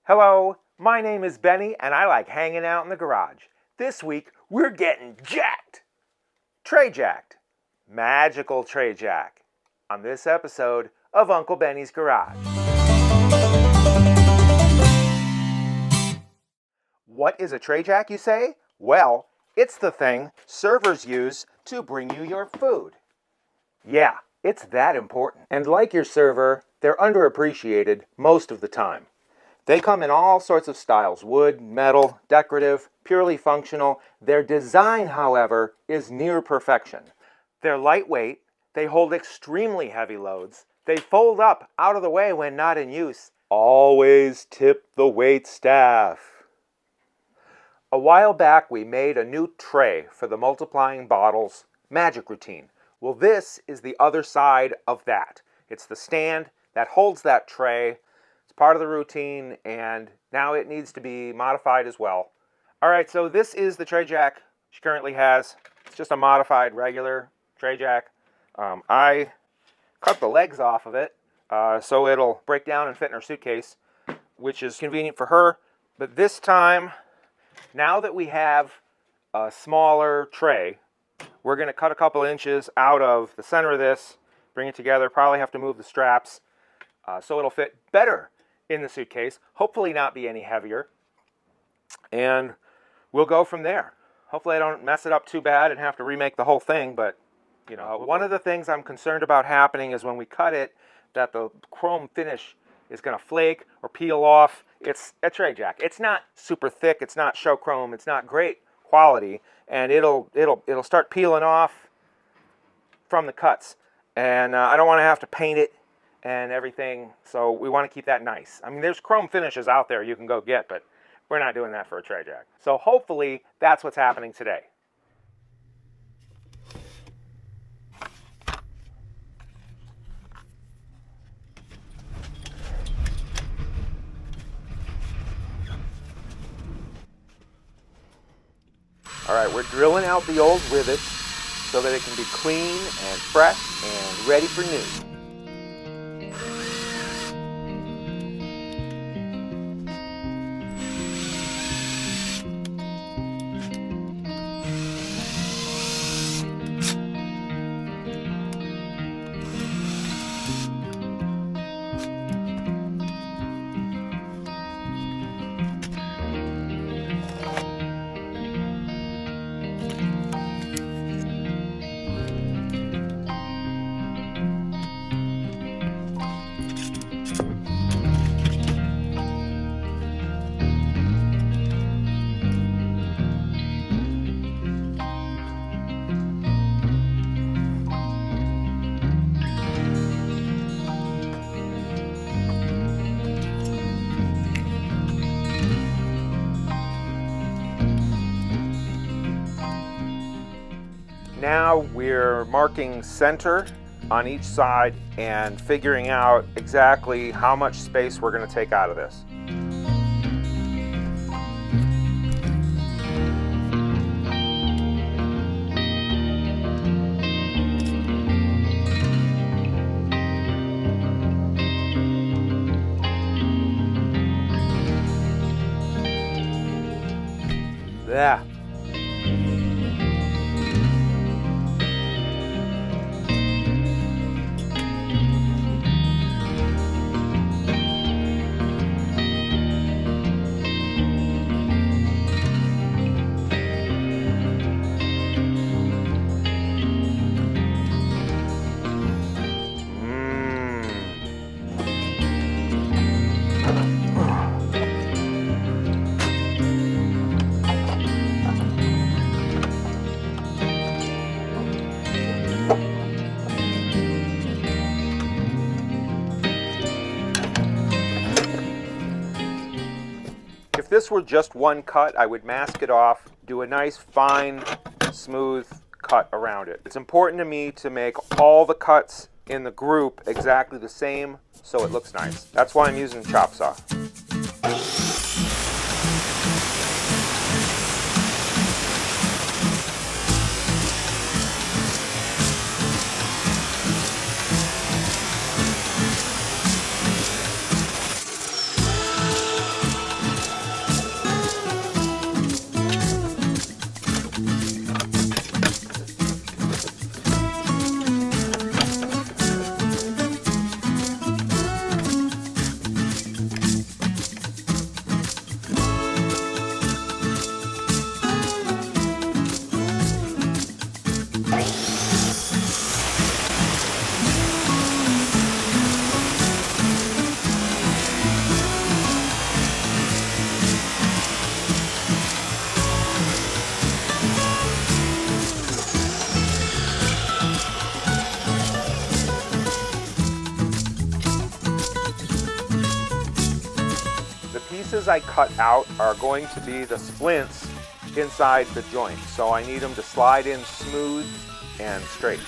Hello, my name is Benny and I like hanging out in the garage. This week we're getting jacked. Tray jacked. Magical tray jack. On this episode of Uncle Benny's Garage. What is a tray jack, you say? Well, it's the thing servers use to bring you your food. Yeah, it's that important. And like your server, they're underappreciated most of the time. They come in all sorts of styles: wood, metal, decorative, purely functional. Their design, however, is near perfection. They're lightweight, they hold extremely heavy loads, they fold up out of the way when not in use. Always tip the wait staff. A while back we made a new tray for the multiplying bottles magic routine. Well, this is the other side of that. It's the stand that holds that tray. Part of the routine, and now it needs to be modified as well. Alright, so this is the tray jack she currently has. It's just a modified regular tray jack. I cut the legs off of it so it'll break down and fit in her suitcase, which is convenient for her. But this time, now that we have a smaller tray, we're going to cut a couple inches out of the center of this, bring it together, probably have to move the straps so it'll fit better in the suitcase, hopefully not be any heavier, and we'll go from there. Hopefully I don't mess it up too bad and have to remake the whole thing, but you know, one of the things I'm concerned about happening is when we cut it, that the chrome finish is going to flake or peel off. It's a tray jack. It's not super thick, it's not show chrome, it's not great quality, and it'll start peeling off from the cuts, and I don't want to have to paint it and everything, so we want to keep that nice. I mean, there's chrome finishes out there you can go get, but we're not doing that for a tray jack. So hopefully that's what's happening today. All right, we're drilling out the old rivets so that it can be clean and fresh and ready for new. Now we're marking center on each side and figuring out exactly how much space we're going to take out of this. Yeah. If this were just one cut, I would mask it off, do a nice, fine, smooth cut around it. It's important to me to make all the cuts in the group exactly the same so it looks nice. That's why I'm using the chop saw. The pieces I cut out are going to be the splints inside the joint, so I need them to slide in smooth and straight.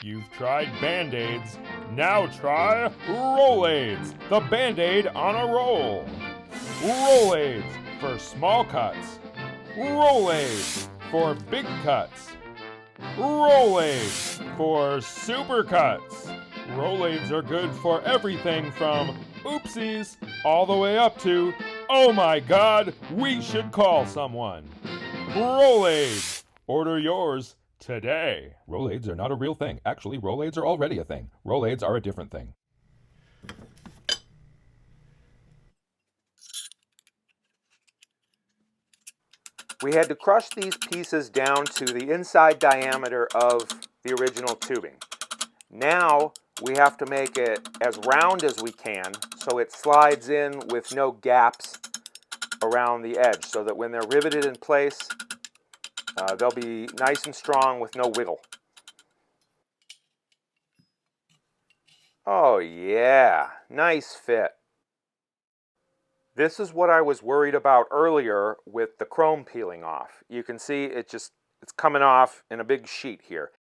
You've tried Band-Aids, now try Roll-Aids, the Band-Aid on a roll. Roll-Aids for small cuts. Roll-Aids for big cuts. Roll-Aids for super cuts. Roll-Aids are good for everything from oopsies all the way up to, oh my God, we should call someone. Roll-Aids. Order yours today. Roll-Aids are not a real thing. Actually, Roll-Aids are already a thing. Roll-Aids are a different thing. We had to crush these pieces down to the inside diameter of the original tubing. Now we have to make it as round as we can so it slides in with no gaps around the edge, so that when they're riveted in place, they'll be nice and strong with no wiggle. Oh yeah, nice fit. This is what I was worried about earlier with the chrome peeling off. You can see it's coming off in a big sheet here.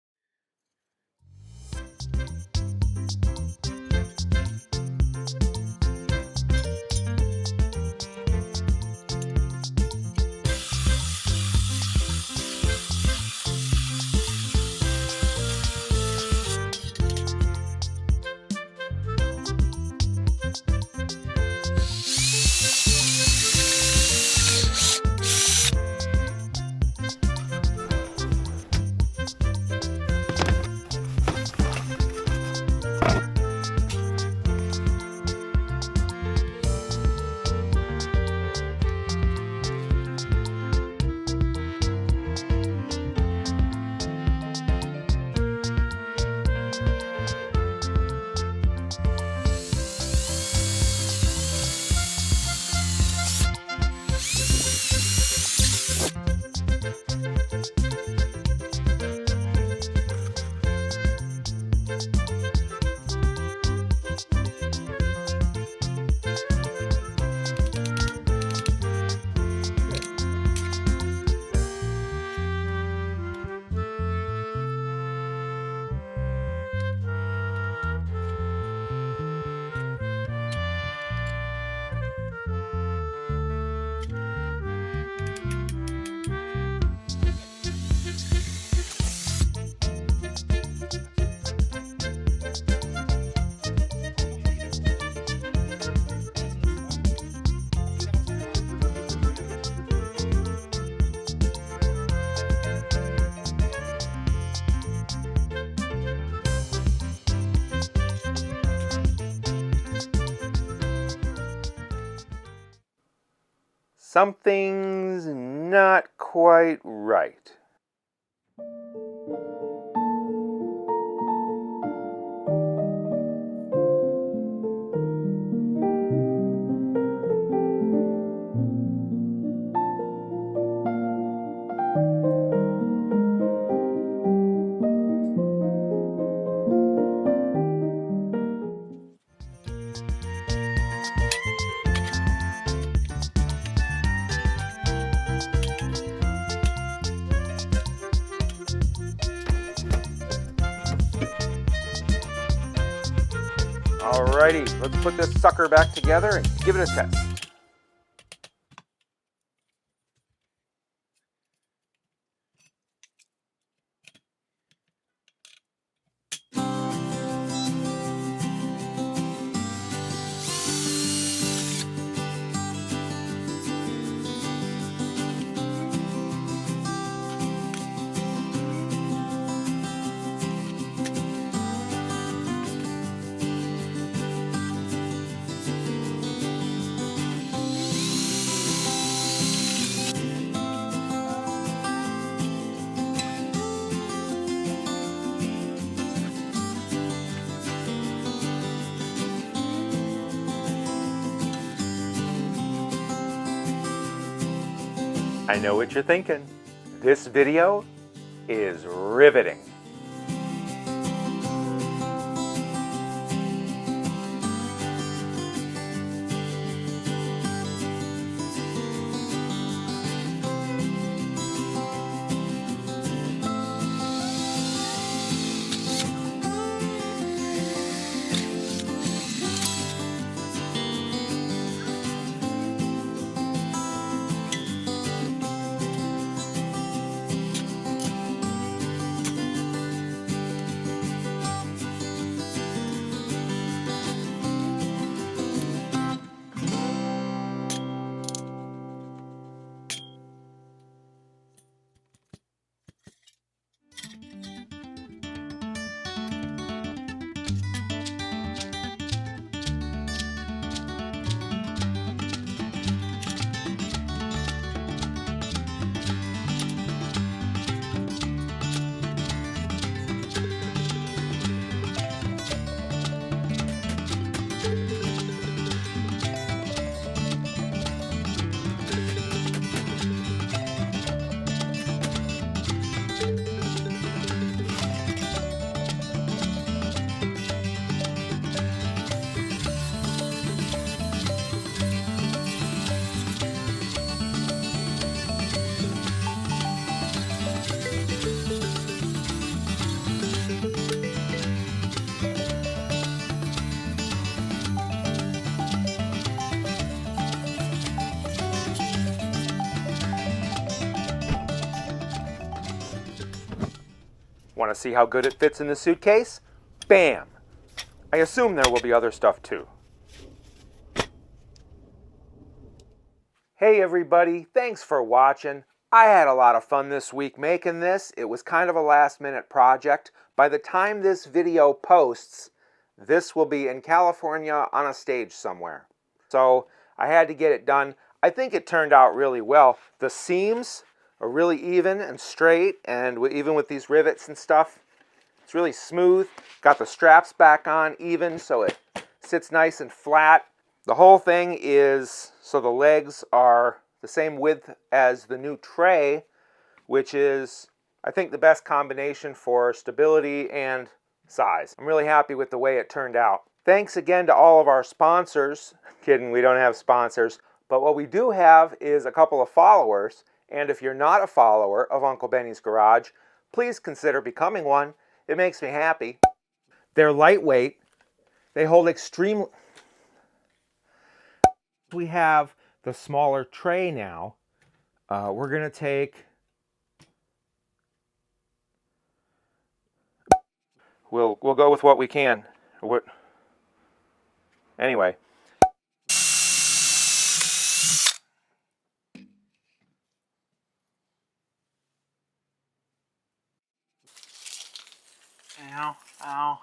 Something's not quite right. Alrighty, let's put this sucker back together and give it a test. I know what you're thinking. This video is riveting. Want to see how good it fits in the suitcase? Bam! I assume there will be other stuff too. Hey everybody, thanks for watching. I had a lot of fun this week making this. It was kind of a last-minute project. By the time this video posts, this will be in California on a stage somewhere. So I had to get it done. I think it turned out really well. The seams are really even and straight, and even with these rivets and stuff, it's really smooth. Got the straps back on even, so it sits nice and flat. The whole thing is, so the legs are the same width as the new tray, which is, I think, the best combination for stability and size. I'm really happy with the way it turned out. Thanks again to all of our sponsors. Kidding, we don't have sponsors. But what we do have is a couple of followers. And if you're not a follower of Uncle Benny's Garage, please consider becoming one. It makes me happy. They're lightweight. They hold extremely... We have the smaller tray now. We're going to take... We'll go with what we can. Anyway. Ow, ow.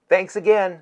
Thanks again.